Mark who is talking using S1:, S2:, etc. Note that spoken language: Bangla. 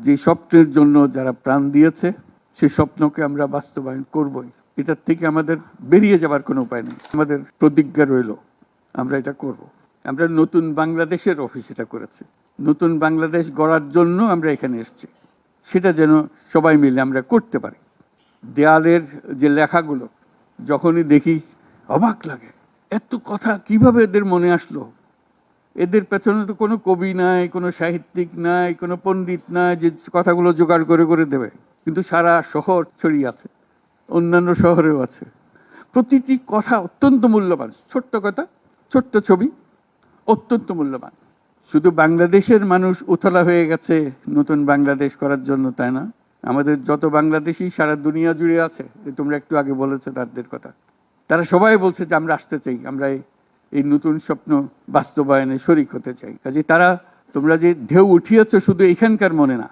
S1: যে স্বপ্নের জন্য যারা প্রাণ দিয়েছে সেই স্বপ্নকে আমরা বাস্তবায়ন করবই। এটার থেকে আমাদের বেরিয়ে যাবার কোনো উপায় নেই। আমাদের প্রতিজ্ঞা রইল আমরা এটা করব। আমরা নতুন বাংলাদেশের অফিস এটা করেছি। নতুন বাংলাদেশ গড়ার জন্য আমরা এখানে এসেছি, সেটা যেন সবাই মিলে আমরা করতে পারি। দেয়ালের যে লেখাগুলো যখনই দেখি অবাক লাগে, এত কথা কিভাবে এদের মনে আসলো। এদের পেছনে তো কোনো কবি নাই, কোনো সাহিত্যিক নাই, কোনো পণ্ডিত নাই যে কথাগুলো জোগাড় করে করে দেবে, কিন্তু সারা শহর ছড়িয়ে আছে, অন্যান্য শহরেও আছে। প্রতিটি কথা অত্যন্ত মূল্যবান। ছোট্ট কথা, ছোট্ট ছবি, অত্যন্ত মূল্যবান। শুধু বাংলাদেশের মানুষ উতলা হয়ে গেছে নতুন বাংলাদেশ করার জন্য, তাই না? আমাদের যত বাংলাদেশি সারা দুনিয়া জুড়ে আছে, তোমরা একটু আগে বলেছো তাদের কথা, তারা সবাই বলছে যে আমরা আসতে চাই, আমরা এই নতুন স্বপ্ন বাস্তবায়নে শরিক হতে চাই। কাজে তারা, তোমরা যে ঢেউ উঠিয়েছো শুধু এখানকার মনে না,